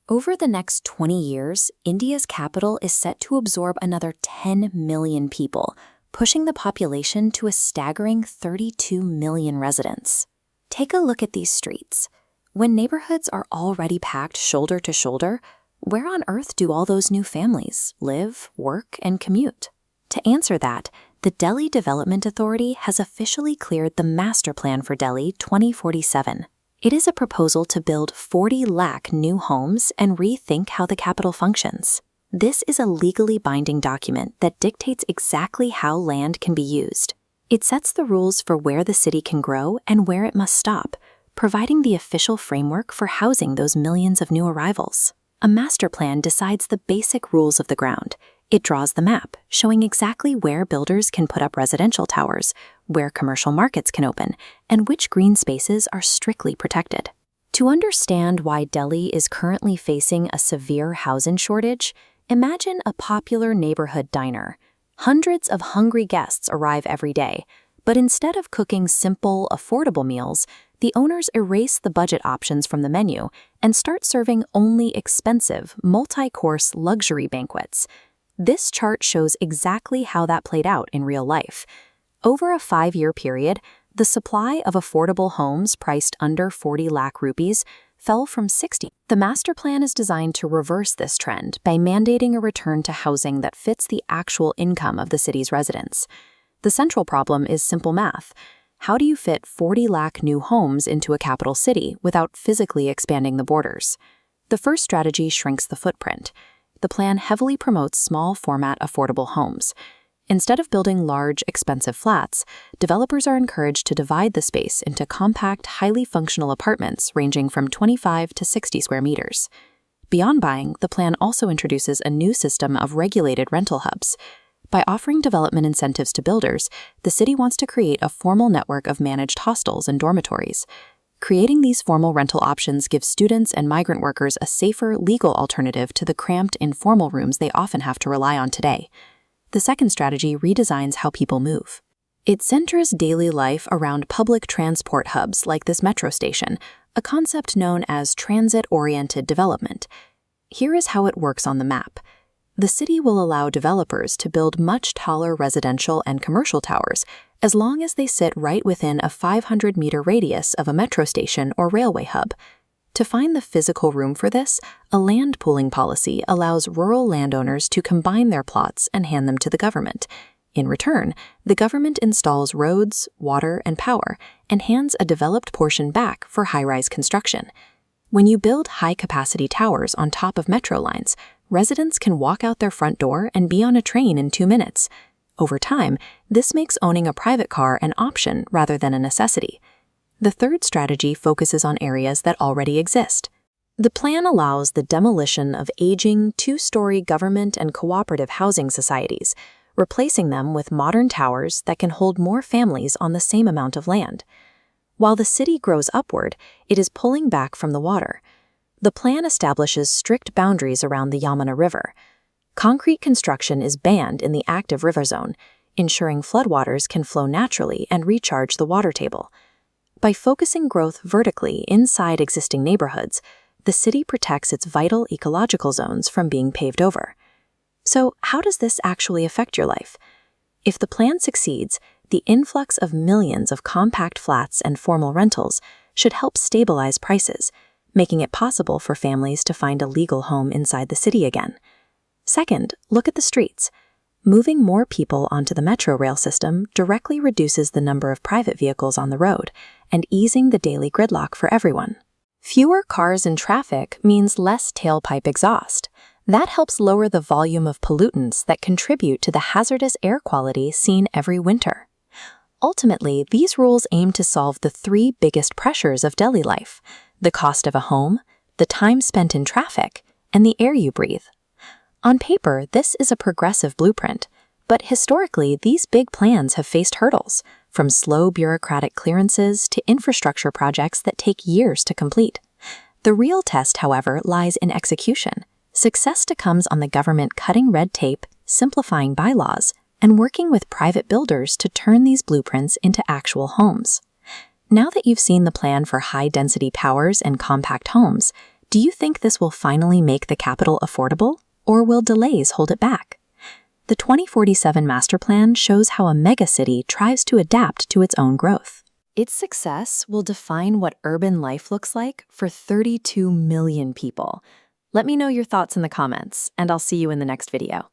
Over the next 20 years, India's capital is set to absorb another 10 million people, pushing the population to a staggering 32 million residents. Take a look at these streets. When neighborhoods are already packed shoulder to shoulder, where on earth do all those new families live, work, and commute? To answer that, the Delhi Development Authority has officially cleared the Master Plan for Delhi 2047. It is a proposal to build 40 lakh new homes and rethink how the capital functions. This is a legally binding document that dictates exactly how land can be used. It sets the rules for where the city can grow and where it must stop, providing the official framework for housing those millions of new arrivals. A master plan decides the basic rules of the ground. It draws the map, showing exactly where builders can put up residential towers, where commercial markets can open, and which green spaces are strictly protected. To understand why Delhi is currently facing a severe housing shortage, imagine a popular neighborhood diner. Hundreds of hungry guests arrive every day, but instead of cooking simple, affordable meals, the owners erase the budget options from the menu and start serving only expensive, multi-course luxury banquets. This chart shows exactly how that played out in real life. Over a 5-year period, the supply of affordable homes priced under 40 lakh rupees fell from 60. The master plan is designed to reverse this trend by mandating a return to housing that fits the actual income of the city's residents. The central problem is simple math. How do you fit 40 lakh new homes into a capital city without physically expanding the borders? The first strategy shrinks the footprint. The plan heavily promotes small-format affordable homes. Instead of building large, expensive flats, developers are encouraged to divide the space into compact, highly functional apartments ranging from 25 to 60 square meters. Beyond buying, the plan also introduces a new system of regulated rental hubs. By offering development incentives to builders, the city wants to create a formal network of managed hostels and dormitories. Creating these formal rental options gives students and migrant workers a safer, legal alternative to the cramped, informal rooms they often have to rely on today. The second strategy redesigns how people move. It centers daily life around public transport hubs like this metro station, a concept known as transit-oriented development. Here is how it works on the map. The city will allow developers to build much taller residential and commercial towers as long as they sit right within a 500-meter radius of a metro station or railway hub. To find the physical room for this, a land pooling policy allows rural landowners to combine their plots and hand them to the government. In return, the government installs roads, water, and power and hands a developed portion back for high-rise construction. When you build high-capacity towers on top of metro lines, residents can walk out their front door and be on a train in 2 minutes. Over time, this makes owning a private car an option rather than a necessity. The third strategy focuses on areas that already exist. The plan allows the demolition of aging, 2-story government and cooperative housing societies, replacing them with modern towers that can hold more families on the same amount of land. While the city grows upward, it is pulling back from the water. The plan establishes strict boundaries around the Yamuna River. Concrete construction is banned in the active river zone, ensuring floodwaters can flow naturally and recharge the water table. By focusing growth vertically inside existing neighborhoods, the city protects its vital ecological zones from being paved over. So, how does this actually affect your life? If the plan succeeds, the influx of millions of compact flats and formal rentals should help stabilize prices, making it possible for families to find a legal home inside the city again. Second, look at the streets. Moving more people onto the metro rail system directly reduces the number of private vehicles on the road and easing the daily gridlock for everyone. Fewer cars in traffic means less tailpipe exhaust. That helps lower the volume of pollutants that contribute to the hazardous air quality seen every winter. Ultimately, these rules aim to solve the 3 biggest pressures of Delhi life: the cost of a home, the time spent in traffic, and the air you breathe. On paper, this is a progressive blueprint, but historically, these big plans have faced hurdles, from slow bureaucratic clearances to infrastructure projects that take years to complete. The real test, however, lies in execution. Success depends on the government cutting red tape, simplifying bylaws, and working with private builders to turn these blueprints into actual homes. Now that you've seen the plan for high-density towers and compact homes, Do you think this will finally make the capital affordable, or will delays hold it back? The 2047 master plan shows how a megacity tries to adapt to its own growth. Its success will define what urban life looks like for 32 million people. Let me know your thoughts in the comments, and I'll see you in the next video.